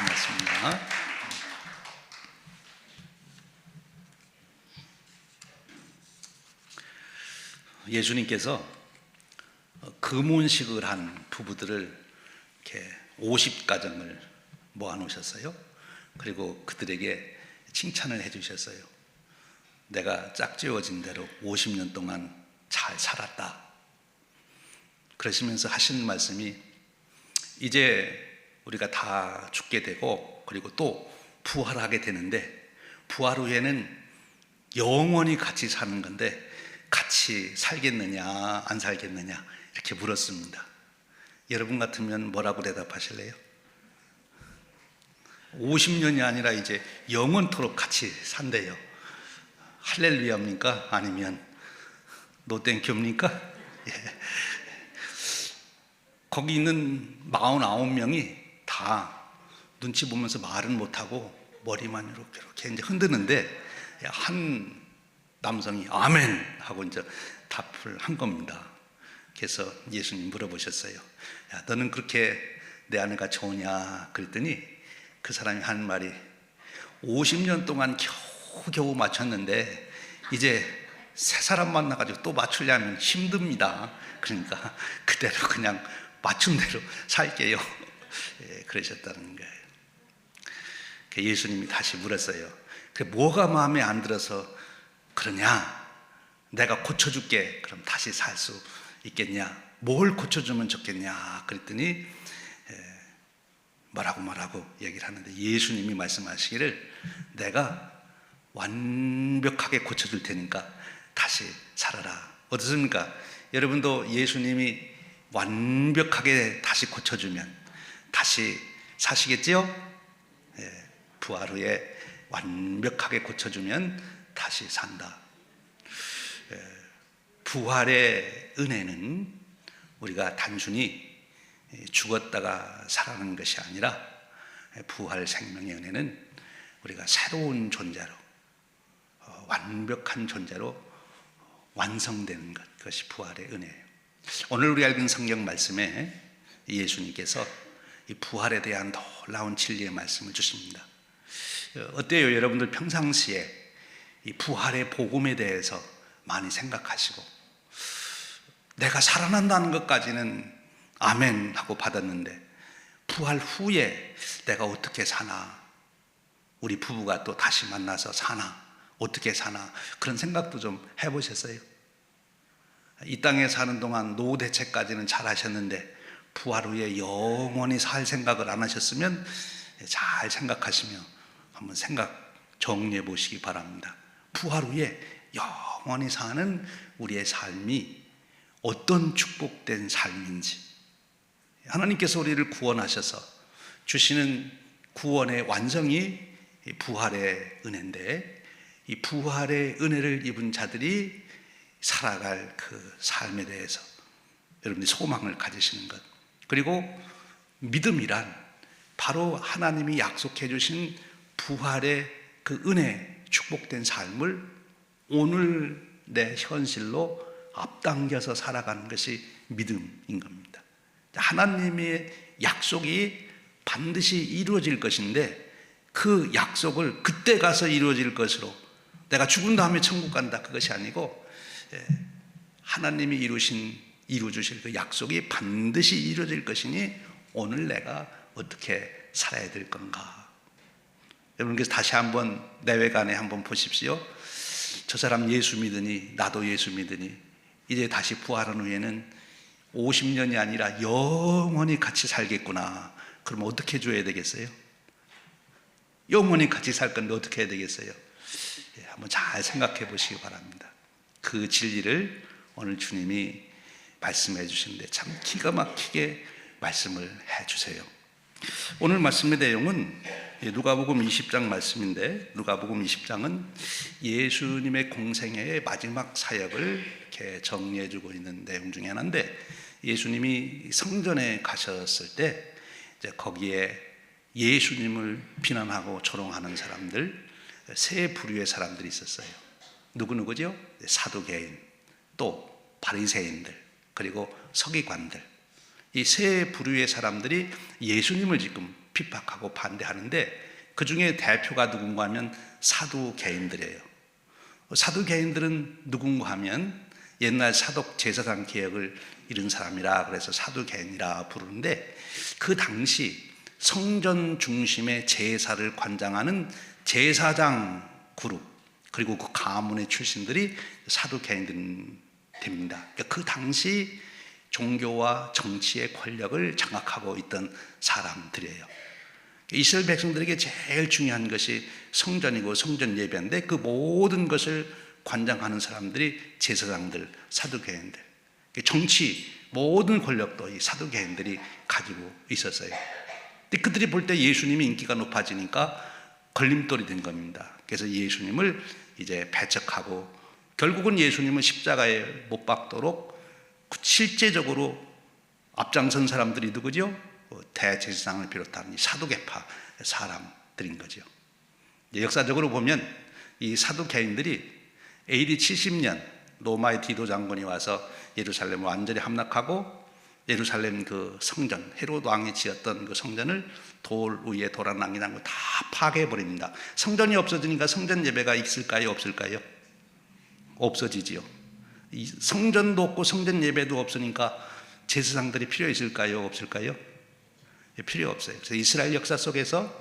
고맙습니다. 예수님께서 금혼식을 한 부부들을 이렇게 50가정을 모아놓으셨어요. 그리고 그들에게 칭찬을 해주셨어요. 내가 짝지어진 대로 50년 동안 잘 살았다. 그러시면서 하시는 말씀이, 이제 우리가 다 죽게 되고 그리고 또 부활하게 되는데, 부활 후에는 영원히 같이 사는 건데 같이 살겠느냐 안 살겠느냐 이렇게 물었습니다. 여러분 같으면 뭐라고 대답하실래요? 50년이 아니라 이제 영원토록 같이 산대요. 할렐루야입니까? 아니면 노땡큐입니까? 예. 거기 있는 49명이 다 눈치 보면서 말은 못하고 머리만 이렇게 이제 흔드는데, 한 남성이 아멘 하고 이제 답을 한 겁니다. 그래서 예수님 물어보셨어요. 야, 너는 그렇게 내 아내가 좋으냐? 그랬더니 그 사람이 하는 말이, 50년 동안 겨우겨우 맞췄는데 이제 새 사람 만나가지고 또 맞추려면 힘듭니다. 그러니까 그대로 그냥 맞춘 대로 살게요. 예, 그러셨다는 거예요. 예수님이 다시 물었어요. 뭐가 마음에 안 들어서 그러냐? 내가 고쳐줄게. 그럼 다시 살 수 있겠냐? 뭘 고쳐주면 좋겠냐? 그랬더니 뭐라고 얘기를 하는데, 예수님이 말씀하시기를 내가 완벽하게 고쳐줄 테니까 다시 살아라. 어떻습니까? 여러분도 예수님이 완벽하게 다시 고쳐주면 다시 사시겠지요? 예, 부활 후에 완벽하게 고쳐주면 다시 산다. 부활의 은혜는 우리가 단순히 죽었다가 살아나는 것이 아니라, 부활 생명의 은혜는 우리가 새로운 존재로, 완벽한 존재로 완성되는 것, 그것이 부활의 은혜예요. 오늘 우리가 읽은 성경 말씀에 예수님께서 이 부활에 대한 놀라운 진리의 말씀을 주십니다. 어때요? 여러분들 평상시에 이 부활의 복음에 대해서 많이 생각하시고, 내가 살아난다는 것까지는 아멘 하고 받았는데 부활 후에 내가 어떻게 사나, 우리 부부가 또 다시 만나서 사나, 어떻게 사나, 그런 생각도 좀 해보셨어요? 이 땅에 사는 동안 노후 대책까지는 잘 하셨는데 부활 후에 영원히 살 생각을 안 하셨으면 잘 생각하시며 한번 생각 정리해 보시기 바랍니다. 부활 후에 영원히 사는 우리의 삶이 어떤 축복된 삶인지, 하나님께서 우리를 구원하셔서 주시는 구원의 완성이 부활의 은혜인데, 이 부활의 은혜를 입은 자들이 살아갈 그 삶에 대해서 여러분이 소망을 가지시는 것, 그리고 믿음이란 바로 하나님이 약속해 주신 부활의 그 은혜, 축복된 삶을 오늘 내 현실로 앞당겨서 살아가는 것이 믿음인 겁니다. 하나님의 약속이 반드시 이루어질 것인데, 그 약속을 그때 가서 이루어질 것으로, 내가 죽은 다음에 천국 간다, 그것이 아니고 하나님이 이루어주실 그 약속이 반드시 이루어질 것이니 오늘 내가 어떻게 살아야 될 건가. 여러분께서 다시 한번 내외간에 한번 보십시오. 저 사람 예수 믿으니 나도 예수 믿으니 이제 다시 부활한 후에는 50년이 아니라 영원히 같이 살겠구나. 그럼 어떻게 줘야 되겠어요? 영원히 같이 살 건데 어떻게 해야 되겠어요? 한번 잘 생각해 보시기 바랍니다. 그 진리를 오늘 주님이 말씀해 주시는데 참 기가 막히게 말씀을 해 주세요. 오늘 말씀의 내용은 누가복음 20장 말씀인데, 누가복음 20장은 예수님의 공생애의 마지막 사역을 이렇게 정리해 주고 있는 내용 중에 하나인데, 예수님이 성전에 가셨을 때 이제 거기에 예수님을 비난하고 조롱하는 사람들, 세 부류의 사람들이 있었어요. 누구죠? 사두개인, 또 바리새인들, 그리고 서기관들. 이 세 부류의 사람들이 예수님을 지금 핍박하고 반대하는데 그 중에 대표가 누군가 하면 사두개인들이에요. 사두개인들은 누군가 하면 옛날 사독 제사장 개혁을 이룬 사람이라 그래서 사두개인이라 부르는데, 그 당시 성전 중심의 제사를 관장하는 제사장 그룹, 그리고 그 가문의 출신들이 사두개인들입니다. 그러니까 그 당시 종교와 정치의 권력을 장악하고 있던 사람들이에요. 이스라엘 백성들에게 제일 중요한 것이 성전이고 성전 예배인데, 그 모든 것을 관장하는 사람들이 제사장들, 사두개인들, 정치 모든 권력도 이 사두개인들이 가지고 있었어요. 근데 그들이 볼 때 예수님이 인기가 높아지니까 걸림돌이 된 겁니다. 그래서 예수님을 이제 배척하고 결국은 예수님은 십자가에 못 박도록 실제적으로 앞장선 사람들이 누구죠? 대제사장을 비롯한 이 사두개파 사람들인 거죠. 역사적으로 보면 이 사두개인들이 AD 70년 로마의 디도 장군이 와서 예루살렘을 완전히 함락하고, 예루살렘 그 성전, 헤롯 왕이 지었던 그 성전을 돌 위에 도란낭이라는 거 다 파괴해버립니다. 성전이 없어지니까 성전 예배가 있을까요? 없을까요? 없어지지요. 이 성전도 없고 성전 예배도 없으니까 제사장들이 필요 있을까요? 없을까요? 필요 없어요. 그래서 이스라엘 역사 속에서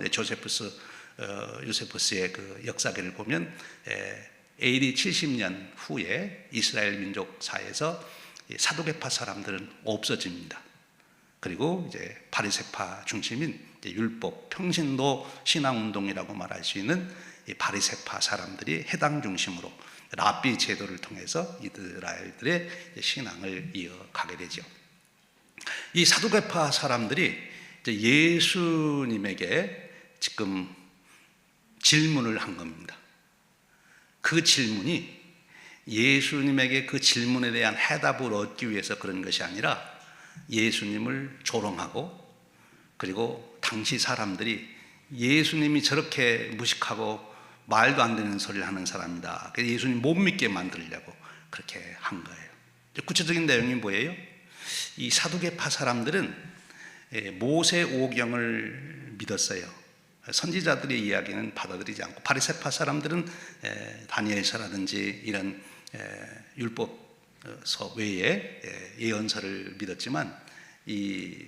요세푸스의 그 역사기를 보면 AD 70년 후에 이스라엘 민족 사회에서 사두개파 사람들은 없어집니다. 그리고 이제 바리새파 중심인 율법 평신도 신앙운동이라고 말할 수 있는 이 바리새파 사람들이 해당 중심으로 랍비 제도를 통해서 이스라엘들의 신앙을 이어가게 되죠. 이 사두개파 사람들이 예수님에게 지금 질문을 한 겁니다. 그 질문이 예수님에게 그 질문에 대한 해답을 얻기 위해서 그런 것이 아니라 예수님을 조롱하고, 그리고 당시 사람들이 예수님이 저렇게 무식하고 말도 안 되는 소리를 하는 사람이다, 그래서 예수님 못 믿게 만들려고 그렇게 한 거예요. 구체적인 내용이 뭐예요? 이 사두개파 사람들은 모세 오경을 믿었어요. 선지자들의 이야기는 받아들이지 않고, 바리새파 사람들은 다니엘서라든지 이런 율법서 외에 예언서를 믿었지만, 이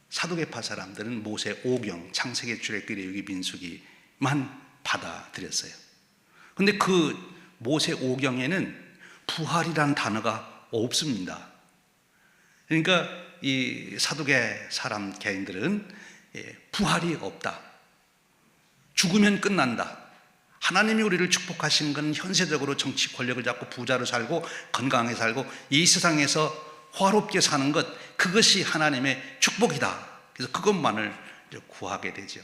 사두개파 사람들은 모세 오경, 창세기, 출애굽기, 레위기, 민수기만 받아들였어요. 그런데 그 모세 오경에는 부활이라는 단어가 없습니다. 그러니까 이 사두개 사람 개인들은 부활이 없다, 죽으면 끝난다, 하나님이 우리를 축복하신 건 현세적으로 정치 권력을 잡고 부자로 살고 건강하게 살고 이 세상에서 화롭게 사는 것, 그것이 하나님의 축복이다. 그래서 그것만을 구하게 되죠.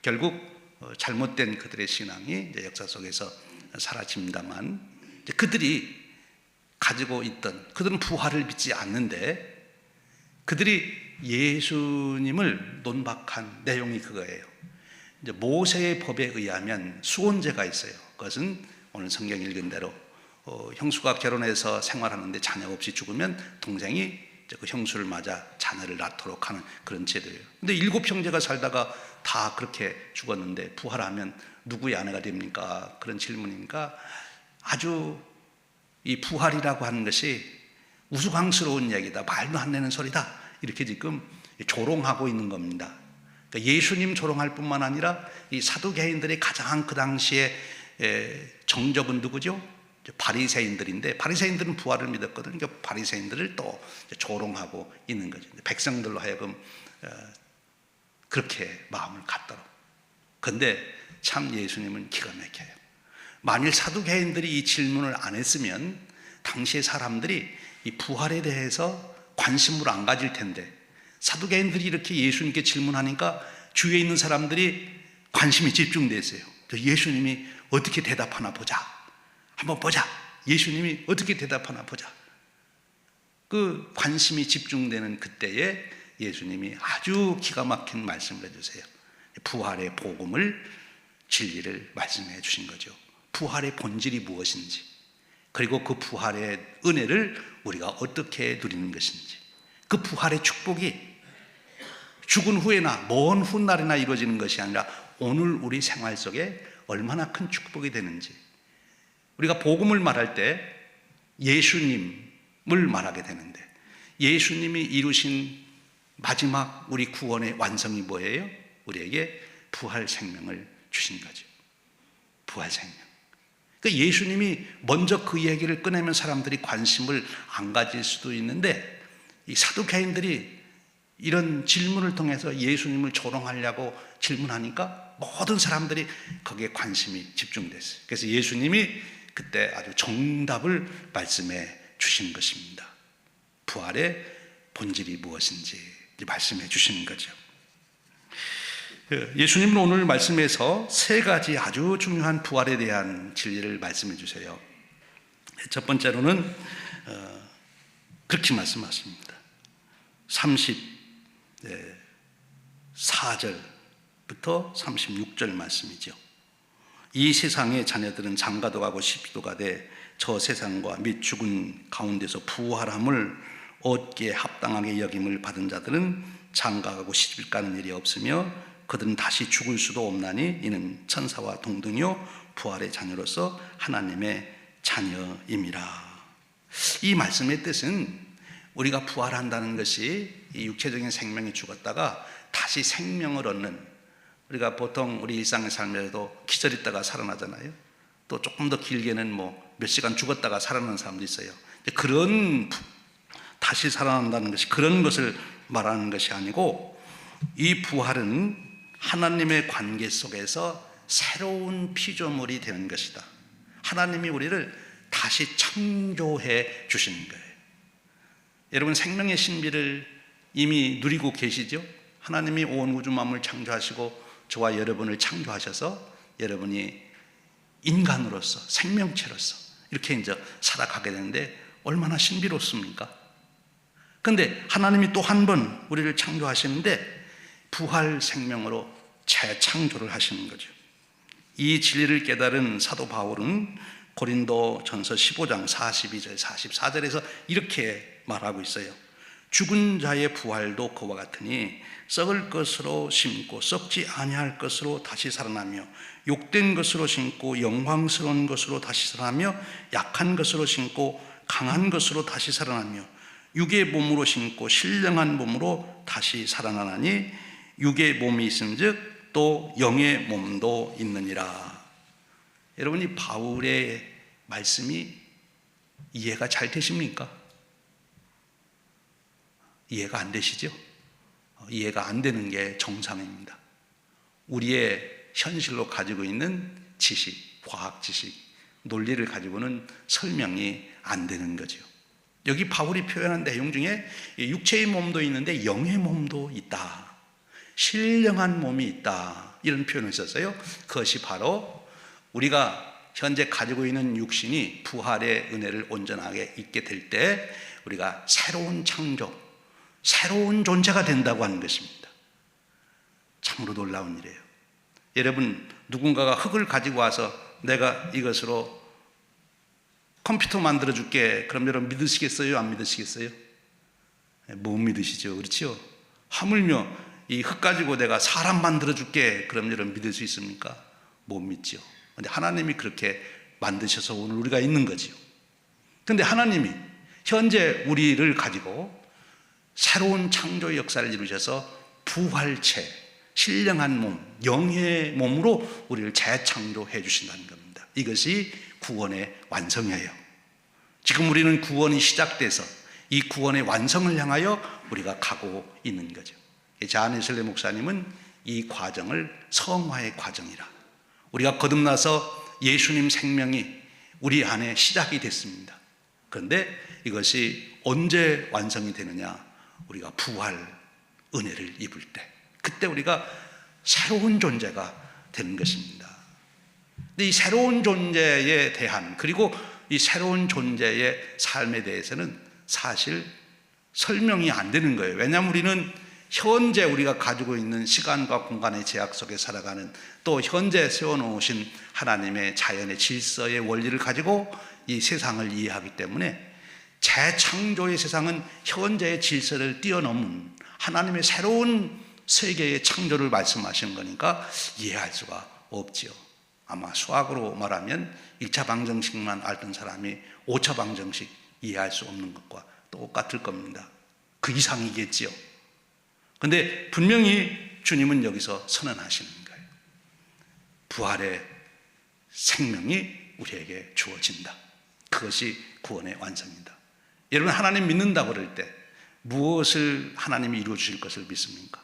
결국 잘못된 그들의 신앙이 역사 속에서 사라집니다만, 그들이 가지고 있던, 그들은 부활을 믿지 않는데 그들이 예수님을 논박한 내용이 그거예요. 이제 모세의 법에 의하면 수혼제가 있어요. 그것은 오늘 성경 읽은 대로 형수가 결혼해서 생활하는데 자녀 없이 죽으면 동생이 그 형수를 맞아 자녀를 낳도록 하는 그런 제도예요. 근데 7형제가 살다가 다 그렇게 죽었는데 부활하면 누구의 아내가 됩니까? 그런 질문이니까 아주 이 부활이라고 하는 것이 우스꽝스러운 얘기다, 말도 안 되는 소리다, 이렇게 지금 조롱하고 있는 겁니다. 그러니까 예수님 조롱할 뿐만 아니라 이 사두개인들의 가장 그 당시에 정적은 누구죠? 바리새인들인데, 바리새인들은 부활을 믿었거든요. 그러니까 바리새인들을 또 조롱하고 있는 거죠. 백성들로 하여금 그렇게 마음을 갖도록. 그런데 참 예수님은 기가 막혀요. 만일 사두개인들이 이 질문을 안 했으면 당시의 사람들이 이 부활에 대해서 관심을 안 가질 텐데, 사두개인들이 이렇게 예수님께 질문하니까 주위에 있는 사람들이 관심이 집중됐어요. 예수님이 어떻게 대답하나 보자, 한번 보자, 예수님이 어떻게 대답하나 보자. 그 관심이 집중되는 그때에 예수님이 아주 기가 막힌 말씀을 해주세요. 부활의 복음을, 진리를 말씀해 주신 거죠. 부활의 본질이 무엇인지, 그리고 그 부활의 은혜를 우리가 어떻게 누리는 것인지, 그 부활의 축복이 죽은 후에나 먼 훗날이나 이루어지는 것이 아니라 오늘 우리 생활 속에 얼마나 큰 축복이 되는지, 우리가 복음을 말할 때 예수님을 말하게 되는데, 예수님이 이루신 마지막 우리 구원의 완성이 뭐예요? 우리에게 부활 생명을 주신 거죠. 부활 생명. 그러니까 예수님이 먼저 그 얘기를 꺼내면 사람들이 관심을 안 가질 수도 있는데, 이 사두개인들이 이런 질문을 통해서 예수님을 조롱하려고 질문하니까 모든 사람들이 거기에 관심이 집중됐어요. 그래서 예수님이 그때 아주 정답을 말씀해 주신 것입니다. 부활의 본질이 무엇인지 말씀해 주시는 거죠. 예수님은 오늘 말씀에서 세 가지 아주 중요한 부활에 대한 진리를 말씀해 주세요. 첫 번째로는 그렇게 말씀하십니다. 34절부터 36절 말씀이죠. 이 세상의 자녀들은 장가도 가고 시집도 가되 저 세상과 및 죽은 가운데서 부활함을 얻기에 합당하게 여김을 받은 자들은 장가가고 시집 가는 일이 없으며 그들은 다시 죽을 수도 없나니 이는 천사와 동등이요 부활의 자녀로서 하나님의 자녀임이라. 이 말씀의 뜻은 우리가 부활한다는 것이 이 육체적인 생명이 죽었다가 다시 생명을 얻는, 우리가 보통 우리 일상의 삶에도 기절했다가 살아나잖아요. 또 조금 더 길게는 몇 시간 죽었다가 살아나는 사람도 있어요. 그런 다시 살아난다는 것이 그런 것을 말하는 것이 아니고, 이 부활은 하나님의 관계 속에서 새로운 피조물이 되는 것이다. 하나님이 우리를 다시 창조해 주시는 거예요. 여러분, 생명의 신비를 이미 누리고 계시죠? 하나님이 온 우주 만물을 창조하시고 저와 여러분을 창조하셔서 여러분이 인간으로서, 생명체로서 이렇게 이제 살아가게 되는데 얼마나 신비롭습니까? 그런데 하나님이 또 한 번 우리를 창조하시는데 부활 생명으로 재창조를 하시는 거죠. 이 진리를 깨달은 사도 바울은 고린도전서 15장 42절 44절에서 이렇게 말하고 있어요. 죽은 자의 부활도 그와 같으니 썩을 것으로 심고 썩지 아니할 것으로 다시 살아나며 욕된 것으로 심고 영광스러운 것으로 다시 살아나며 약한 것으로 심고 강한 것으로 다시 살아나며 육의 몸으로 심고 신령한 몸으로 다시 살아나나니 육의 몸이 있음즉 또 영의 몸도 있느니라. 여러분이 바울의 말씀이 이해가 잘 되십니까? 이해가 안 되시죠? 이해가 안 되는 게 정상입니다. 우리의 현실로 가지고 있는 지식, 과학 지식, 논리를 가지고는 설명이 안 되는 거죠. 여기 바울이 표현한 내용 중에 육체의 몸도 있는데 영의 몸도 있다. 신령한 몸이 있다. 이런 표현을 썼어요. 그것이 바로 우리가 현재 가지고 있는 육신이 부활의 은혜를 온전하게 잊게 될 때 우리가 새로운 창조, 새로운 존재가 된다고 하는 것입니다. 참으로 놀라운 일이에요. 여러분, 누군가가 흙을 가지고 와서 내가 이것으로 컴퓨터 만들어 줄게. 그럼 여러분 믿으시겠어요? 안 믿으시겠어요? 못 믿으시죠? 그렇죠? 하물며 이 흙 가지고 내가 사람 만들어 줄게. 그럼 여러분 믿을 수 있습니까? 못 믿죠. 근데 하나님이 그렇게 만드셔서 오늘 우리가 있는 거죠. 근데 하나님이 현재 우리를 가지고 새로운 창조의 역사를 이루셔서 부활체, 신령한 몸, 영의 몸으로 우리를 재창조해 주신다는 겁니다. 이것이 구원의 완성이에요. 지금 우리는 구원이 시작돼서 이 구원의 완성을 향하여 우리가 가고 있는 거죠. 잔 웨슬리 목사님은 이 과정을 성화의 과정이라, 우리가 거듭나서 예수님 생명이 우리 안에 시작이 됐습니다. 그런데 이것이 언제 완성이 되느냐? 우리가 부활 은혜를 입을 때, 그때 우리가 새로운 존재가 되는 것입니다. 근데 이 새로운 존재에 대한, 그리고 이 새로운 존재의 삶에 대해서는 사실 설명이 안 되는 거예요. 왜냐하면 우리는 현재 우리가 가지고 있는 시간과 공간의 제약 속에 살아가는, 또 현재 세워놓으신 하나님의 자연의 질서의 원리를 가지고 이 세상을 이해하기 때문에 재창조의 세상은 현재의 질서를 뛰어넘은 하나님의 새로운 세계의 창조를 말씀하시는 거니까 이해할 수가 없지요. 아마 수학으로 말하면 1차 방정식만 알던 사람이 5차 방정식 이해할 수 없는 것과 똑같을 겁니다. 그 이상이겠지요. 그런데 분명히 주님은 여기서 선언하시는 거예요. 부활의 생명이 우리에게 주어진다. 그것이 구원의 완성이다. 여러분, 하나님 믿는다고 그럴 때 무엇을 하나님이 이루어 주실 것을 믿습니까?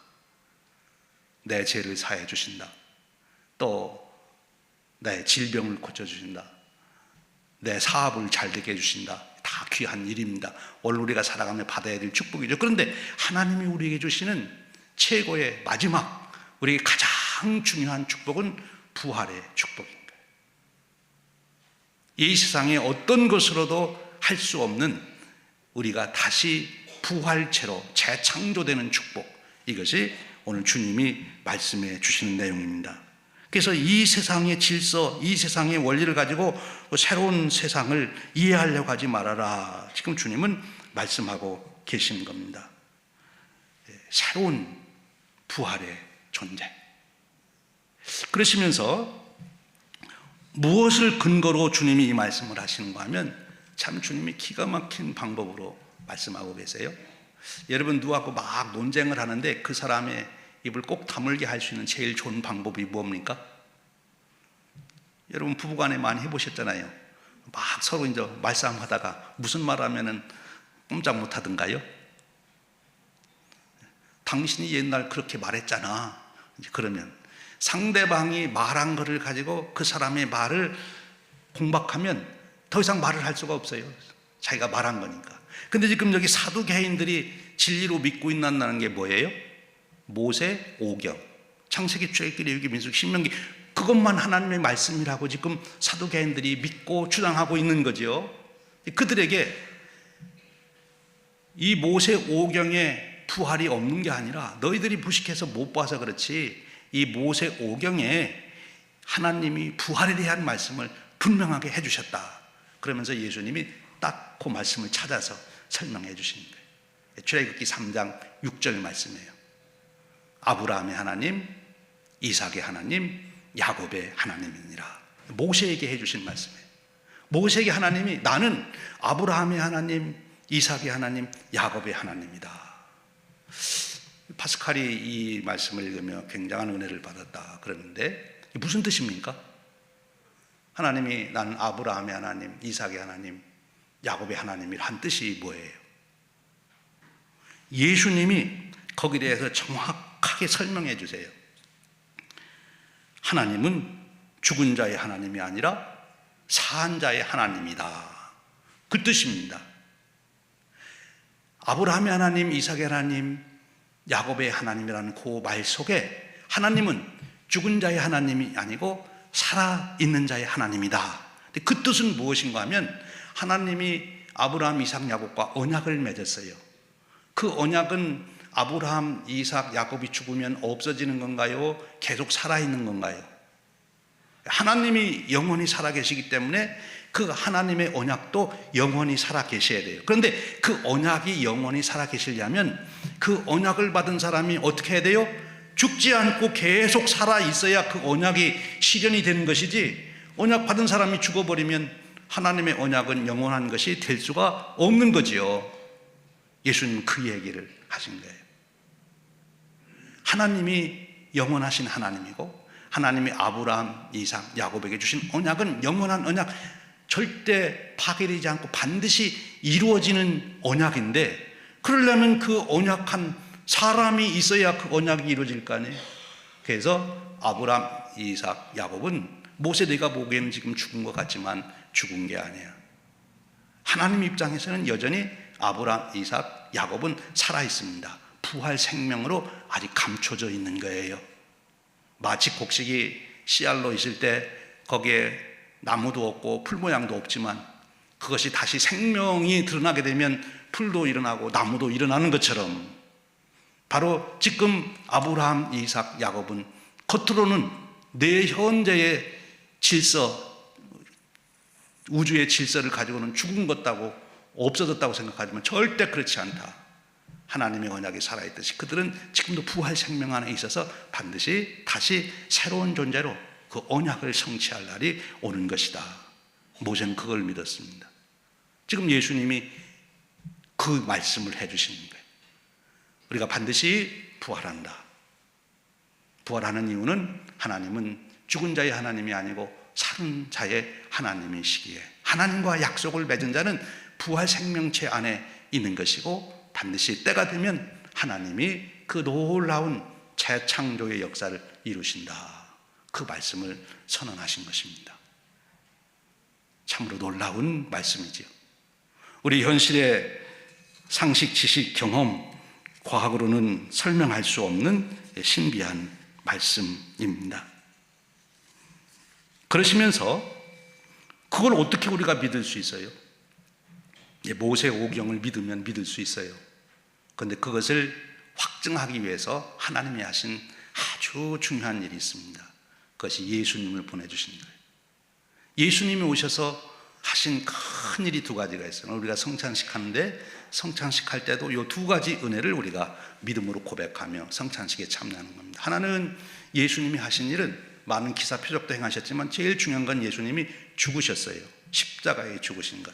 내 죄를 사해 주신다. 또 내 질병을 고쳐주신다. 내 사업을 잘 되게 해주신다. 다 귀한 일입니다. 오늘 우리가 살아가며 받아야 될 축복이죠. 그런데 하나님이 우리에게 주시는 최고의 마지막, 우리에게 가장 중요한 축복은 부활의 축복인 거예요. 이 세상에 어떤 것으로도 할 수 없는 우리가 다시 부활체로 재창조되는 축복, 이것이 오늘 주님이 말씀해 주시는 내용입니다. 그래서 이 세상의 질서, 이 세상의 원리를 가지고 새로운 세상을 이해하려고 하지 말아라. 지금 주님은 말씀하고 계시는 겁니다. 새로운 부활의 존재. 그러시면서 무엇을 근거로 주님이 이 말씀을 하시는가 하면 참 주님이 기가 막힌 방법으로 말씀하고 계세요. 여러분, 누구하고 막 논쟁을 하는데 그 사람의 입을 꼭 다물게 할 수 있는 제일 좋은 방법이 뭡니까? 여러분, 부부간에 많이 해보셨잖아요. 막 서로 이제 말싸움하다가 무슨 말 하면은 꼼짝 못 하던가요? 당신이 옛날 그렇게 말했잖아. 이제 그러면 상대방이 말한 것을 가지고 그 사람의 말을 공박하면 더 이상 말을 할 수가 없어요. 자기가 말한 거니까. 근데 지금 여기 사두개인들이 진리로 믿고 있는다는 게 뭐예요? 모세 오경, 창세기, 출애굽기, 레위기, 민수기, 신명기, 그것만 하나님의 말씀이라고 지금 사두개인들이 믿고 주장하고 있는 거죠. 그들에게 이 모세 오경에 부활이 없는 게 아니라 너희들이 무식해서 못 봐서 그렇지, 이 모세 오경에 하나님이 부활에 대한 말씀을 분명하게 해주셨다. 그러면서 예수님이 딱 그 말씀을 찾아서 설명해 주시는 거예요. 출애굽기 3장 6절 말씀이에요. 아브라함의 하나님, 이삭의 하나님, 야곱의 하나님이니라. 모세에게 해주신 말씀이에요. 모세에게 하나님이 나는 아브라함의 하나님, 이삭의 하나님, 야곱의 하나님이다. 파스칼이 이 말씀을 읽으며 굉장한 은혜를 받았다 그러는데 무슨 뜻입니까? 하나님이 나는 아브라함의 하나님, 이삭의 하나님, 야곱의 하나님이란 뜻이 뭐예요? 예수님이 거기에 대해서 정확하게 설명해 주세요. 하나님은 죽은 자의 하나님이 아니라 산 자의 하나님이다. 그 뜻입니다. 아브라함의 하나님, 이삭의 하나님, 야곱의 하나님이라는 그 말 속에 하나님은 죽은 자의 하나님이 아니고 살아있는 자의 하나님이다. 그 뜻은 무엇인가 하면 하나님이 아브라함, 이삭, 야곱과 언약을 맺었어요. 그 언약은 아브라함, 이삭, 야곱이 죽으면 없어지는 건가요? 계속 살아있는 건가요? 하나님이 영원히 살아계시기 때문에 그 하나님의 언약도 영원히 살아계셔야 돼요. 그런데 그 언약이 영원히 살아계시려면 그 언약을 받은 사람이 어떻게 해야 돼요? 죽지 않고 계속 살아있어야 그 언약이 실현이 되는 것이지, 언약 받은 사람이 죽어버리면 하나님의 언약은 영원한 것이 될 수가 없는 거지요. 예수님은 그 얘기를 하신 거예요. 하나님이 영원하신 하나님이고 하나님이 아브라함, 이삭, 야곱에게 주신 언약은 영원한 언약, 절대 파괴되지 않고 반드시 이루어지는 언약인데, 그러려면 그 언약한 사람이 있어야 그 언약이 이루어질 거 아니에요. 그래서 아브라함, 이삭, 야곱은 모세 내가 보기에는 지금 죽은 것 같지만 죽은 게 아니야. 하나님 입장에서는 여전히 아브라함, 이삭, 야곱은 살아있습니다. 부활 생명으로 아직 감춰져 있는 거예요. 마치 곡식이 씨알로 있을 때 거기에 나무도 없고 풀 모양도 없지만 그것이 다시 생명이 드러나게 되면 풀도 일어나고 나무도 일어나는 것처럼, 바로 지금 아브라함, 이삭, 야곱은 겉으로는 내 현재의 질서, 우주의 질서를 가지고는 죽은 것 같다고 없어졌다고 생각하지만 절대 그렇지 않다. 하나님의 언약이 살아있듯이 그들은 지금도 부활 생명 안에 있어서 반드시 다시 새로운 존재로 그 언약을 성취할 날이 오는 것이다. 모세는 그걸 믿었습니다. 지금 예수님이 그 말씀을 해주시는 거예요. 우리가 반드시 부활한다. 부활하는 이유는 하나님은 죽은 자의 하나님이 아니고 살은 자의 하나님이시기에 하나님과 약속을 맺은 자는 부활 생명체 안에 있는 것이고 반드시 때가 되면 하나님이 그 놀라운 재창조의 역사를 이루신다. 그 말씀을 선언하신 것입니다. 참으로 놀라운 말씀이지요. 우리 현실의 상식, 지식, 경험, 과학으로는 설명할 수 없는 신비한 말씀입니다. 그러시면서 그걸 어떻게 우리가 믿을 수 있어요? 모세 오경을 믿으면 믿을 수 있어요. 그런데 그것을 확증하기 위해서 하나님이 하신 아주 중요한 일이 있습니다. 그것이 예수님을 보내주신 거예요. 예수님이 오셔서 하신 큰 일이 두 가지가 있어요. 우리가 성찬식 하는데 성찬식 할 때도 이 두 가지 은혜를 우리가 믿음으로 고백하며 성찬식에 참여하는 겁니다. 하나는 예수님이 하신 일은 많은 기사 표적도 행하셨지만 제일 중요한 건 예수님이 죽으셨어요. 십자가에 죽으신 것.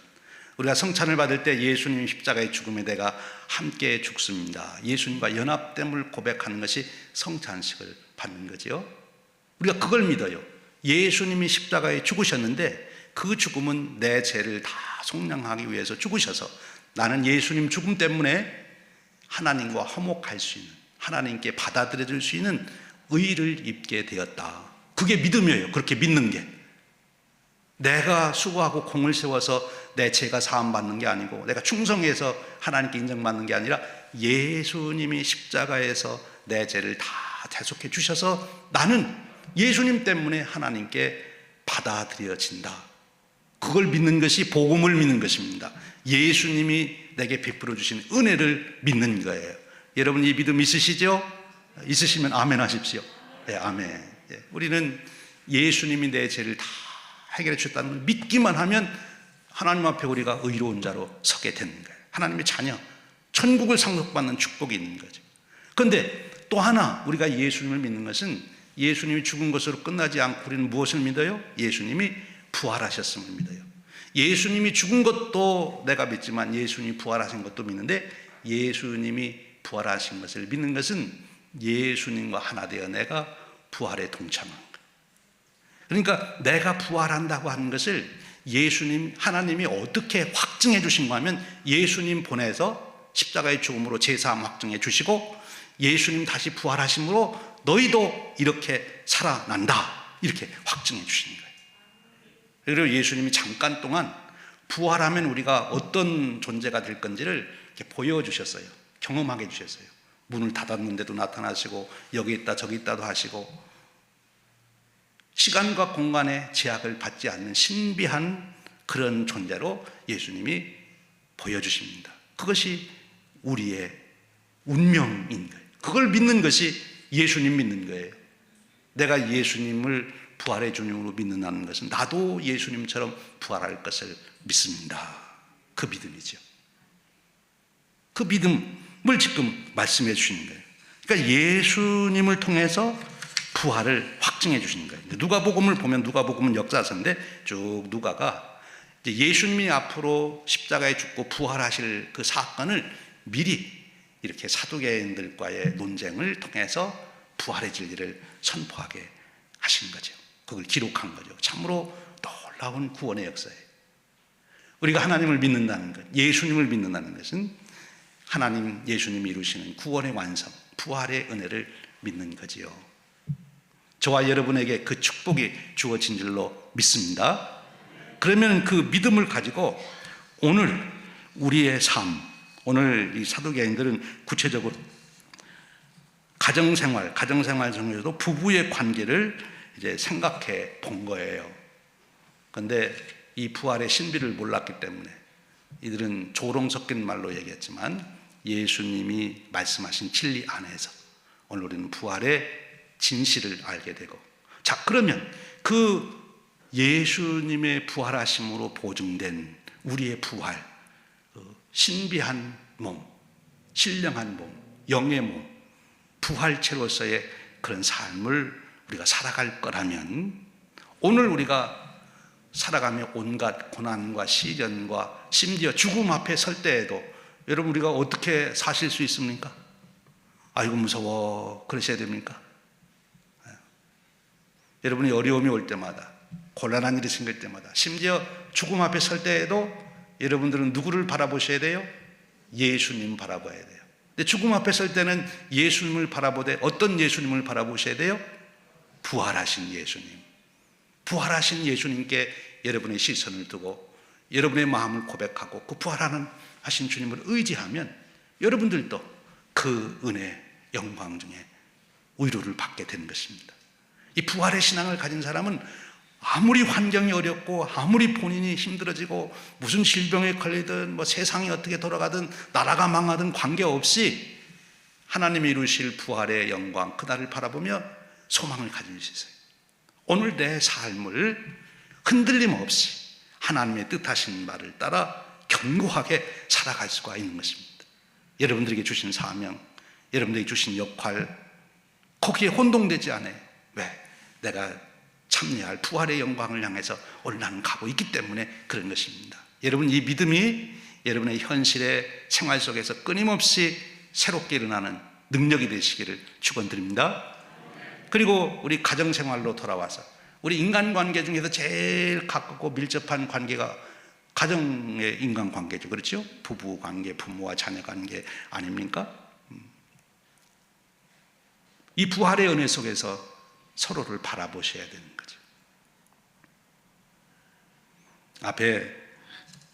우리가 성찬을 받을 때 예수님 십자가의 죽음에 내가 함께 죽습니다. 예수님과 연합됨을 고백하는 것이 성찬식을 받는 거죠. 우리가 그걸 믿어요. 예수님이 십자가에 죽으셨는데 그 죽음은 내 죄를 다 속량하기 위해서 죽으셔서 나는 예수님 죽음 때문에 하나님과 화목할 수 있는, 하나님께 받아들여질 수 있는 의를 입게 되었다. 그게 믿음이에요. 그렇게 믿는 게. 내가 수고하고 공을 세워서 내 죄가 사함받는 게 아니고 내가 충성해서 하나님께 인정받는 게 아니라 예수님이 십자가에서 내 죄를 다 대속해 주셔서 나는 예수님 때문에 하나님께 받아들여진다. 그걸 믿는 것이 복음을 믿는 것입니다. 예수님이 내게 베풀어 주신 은혜를 믿는 거예요. 여러분 이 믿음 있으시죠? 있으시면 아멘 하십시오. 네, 아멘. 우리는 예수님이 내 죄를 다 해결해 주셨다는 걸 믿기만 하면 하나님 앞에 우리가 의로운 자로 서게 되는 거예요. 하나님의 자녀, 천국을 상속받는 축복이 있는 거죠. 그런데 또 하나 우리가 예수님을 믿는 것은 예수님이 죽은 것으로 끝나지 않고 우리는 무엇을 믿어요? 예수님이 부활하셨음을 믿어요. 예수님이 죽은 것도 내가 믿지만 예수님이 부활하신 것도 믿는데 예수님이 부활하신 것을 믿는 것은 예수님과 하나 되어 내가 부활에 동참한 거예요. 그러니까 내가 부활한다고 하는 것을 예수님, 하나님이 어떻게 확증해 주신 거 하면 예수님 보내서 십자가의 죽음으로 제사함 확증해 주시고 예수님 다시 부활하심으로 너희도 이렇게 살아난다. 이렇게 확증해 주시는 거예요. 그리고 예수님이 잠깐 동안 부활하면 우리가 어떤 존재가 될 건지를 이렇게 보여주셨어요. 경험하게 해주셨어요. 문을 닫았는데도 나타나시고 여기 있다 저기 있다도 하시고 시간과 공간의 제약을 받지 않는 신비한 그런 존재로 예수님이 보여주십니다. 그것이 우리의 운명인 거예요. 그걸 믿는 것이 예수님 믿는 거예요. 내가 예수님을 부활의 주님으로 믿는다는 것은 나도 예수님처럼 부활할 것을 믿습니다. 그 믿음이죠. 그 믿음을 지금 말씀해 주시는 거예요. 그러니까 예수님을 통해서 부활을 확증해 주시는 거예요. 누가복음을 보면 누가복음은 역사서인데 쭉 누가가 예수님이 앞으로 십자가에 죽고 부활하실 그 사건을 미리 이렇게 사두개인들과의 논쟁을 통해서 부활의 진리를 선포하게 하신 거죠. 그걸 기록한 거죠. 참으로 놀라운 구원의 역사예요. 우리가 하나님을 믿는다는 것, 예수님을 믿는다는 것은 하나님, 예수님이 이루시는 구원의 완성, 부활의 은혜를 믿는 거지요. 저와 여러분에게 그 축복이 주어진 줄로 믿습니다. 그러면 그 믿음을 가지고 오늘 우리의 삶, 오늘 이 사두개인들은 구체적으로 가정생활 중에서도 부부의 관계를 이제 생각해 본 거예요. 그런데 이 부활의 신비를 몰랐기 때문에 이들은 조롱 섞인 말로 얘기했지만 예수님이 말씀하신 진리 안에서 오늘 우리는 부활의 진실을 알게 되고, 자 그러면 그 예수님의 부활하심으로 보증된 우리의 부활, 신비한 몸, 신령한 몸, 영의 몸, 부활체로서의 그런 삶을 우리가 살아갈 거라면, 오늘 우리가 살아가며 온갖 고난과 시련과 심지어 죽음 앞에 설 때에도 여러분 우리가 어떻게 사실 수 있습니까? 아이고 무서워 그러셔야 됩니까? 여러분이 어려움이 올 때마다, 곤란한 일이 생길 때마다, 심지어 죽음 앞에 설 때에도 여러분들은 누구를 바라보셔야 돼요? 예수님 바라봐야 돼요. 근데 죽음 앞에 설 때는 예수님을 바라보되 어떤 예수님을 바라보셔야 돼요? 부활하신 예수님. 부활하신 예수님께 여러분의 시선을 두고 여러분의 마음을 고백하고 그 부활하신 주님을 의지하면 여러분들도 그 은혜, 영광 중에 위로를 받게 되는 것입니다. 이 부활의 신앙을 가진 사람은 아무리 환경이 어렵고 아무리 본인이 힘들어지고 무슨 질병에 걸리든 뭐 세상이 어떻게 돌아가든 나라가 망하든 관계없이 하나님이 이루실 부활의 영광, 그날을 바라보며 소망을 가질 수 있어요. 오늘 내 삶을 흔들림 없이 하나님의 뜻하신 말을 따라 견고하게 살아갈 수가 있는 것입니다. 여러분들에게 주신 사명, 여러분들에게 주신 역할, 거기에 혼동되지 않아요. 왜? 내가 참여할 부활의 영광을 향해서 오늘 나는 가고 있기 때문에 그런 것입니다. 여러분, 이 믿음이 여러분의 현실의 생활 속에서 끊임없이 새롭게 일어나는 능력이 되시기를 축원드립니다. 그리고 우리 가정생활로 돌아와서 우리 인간관계 중에서 제일 가깝고 밀접한 관계가 가정의 인간관계죠. 그렇죠? 부부관계, 부모와 자녀관계 아닙니까? 이 부활의 은혜 속에서 서로를 바라보셔야 되는 거죠. 앞에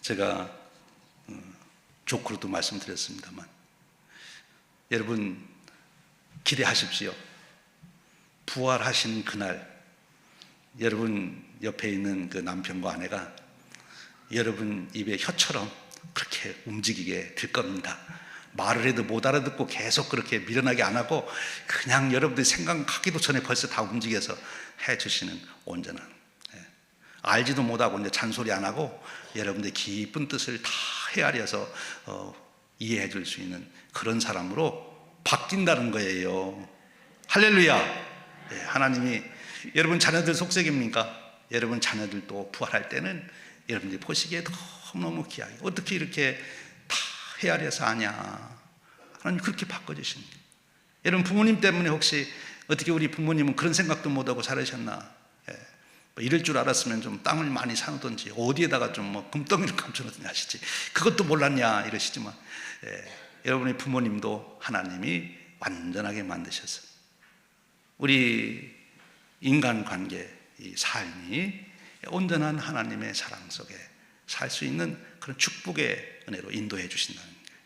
제가 조크로도 말씀드렸습니다만 여러분 기대하십시오. 부활하신 그날 여러분 옆에 있는 그 남편과 아내가 여러분 입에 혀처럼 그렇게 움직이게 될 겁니다. 말을 해도 못 알아듣고 계속 그렇게 미련하게 안 하고 그냥 여러분들이 생각하기도 전에 벌써 다 움직여서 해주시는 온전한, 알지도 못하고 이제 잔소리 안 하고 여러분들의 깊은 뜻을 다 헤아려서 이해해 줄 수 있는 그런 사람으로 바뀐다는 거예요. 할렐루야. 하나님이 여러분 자녀들 속색입니까? 여러분 자녀들도 부활할 때는 여러분들이 보시기에 너무너무 귀하게 어떻게 이렇게 다 헤아려서 아냐. 하나님 그렇게 바꿔주십니다. 여러분 부모님 때문에 혹시 어떻게 우리 부모님은 그런 생각도 못하고 살으셨나? 뭐 이럴 줄 알았으면 좀 땅을 많이 사놓든지 어디에다가 좀 뭐 금덩이를 감춰놓든지 하시지. 그것도 몰랐냐 이러시지만 여러분의 부모님도 하나님이 완전하게 만드셔서 우리 인간관계 이 삶이 온전한 하나님의 사랑 속에 살 수 있는 그런 축복의 은혜로 인도해 주신다는 거예요.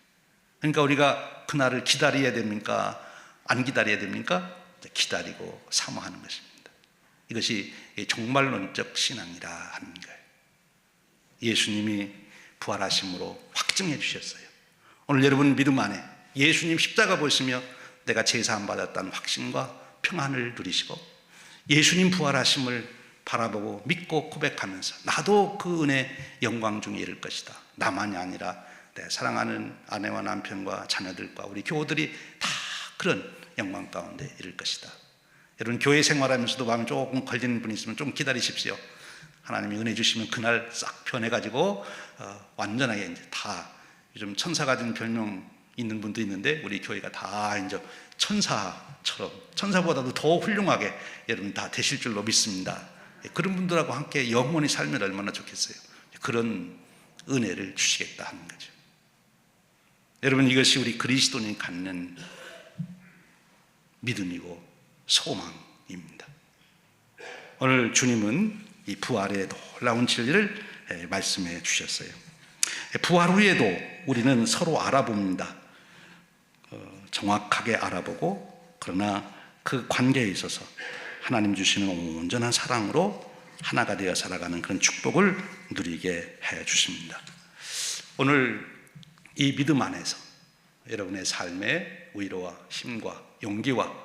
그러니까 우리가 그날을 기다려야 됩니까? 안 기다려야 됩니까? 기다리고 사모하는 것입니다. 이것이 종말론적 신앙이라 하는 거예요. 예수님이 부활하심으로 확증해 주셨어요. 오늘 여러분 믿음 안에 예수님 십자가 보시며 내가 제사함 받았다는 확신과 평안을 누리시고 예수님 부활하심을 바라보고 믿고 고백하면서 나도 그 은혜 영광 중에 이를 것이다. 나만이 아니라 내 사랑하는 아내와 남편과 자녀들과 우리 교우들이 다 그런 영광 가운데 이를 것이다. 여러분 교회 생활하면서도 마음이 조금 걸리는 분이 있으면 좀 기다리십시오. 하나님이 은혜 주시면 그날 싹 변해가지고 완전하게 이제 다 요즘 천사 가진 별명 있는 분도 있는데 우리 교회가 다 이제 천사처럼 천사보다도 더 훌륭하게 여러분 다 되실 줄로 믿습니다. 그런 분들하고 함께 영원히 살면 얼마나 좋겠어요. 그런 은혜를 주시겠다 하는 거죠. 여러분 이것이 우리 그리스도인이 갖는 믿음이고 소망입니다. 오늘 주님은 이 부활의 놀라운 진리를 말씀해 주셨어요. 부활 후에도 우리는 서로 알아봅니다. 정확하게 알아보고 그러나 그 관계에 있어서 하나님 주시는 온전한 사랑으로 하나가 되어 살아가는 그런 축복을 누리게 해 주십니다. 오늘 이 믿음 안에서 여러분의 삶의 위로와 힘과 용기와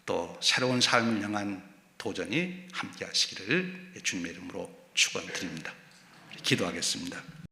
또 새로운 삶을 향한 도전이 함께 하시기를 주님의 이름으로 축원드립니다. 기도하겠습니다.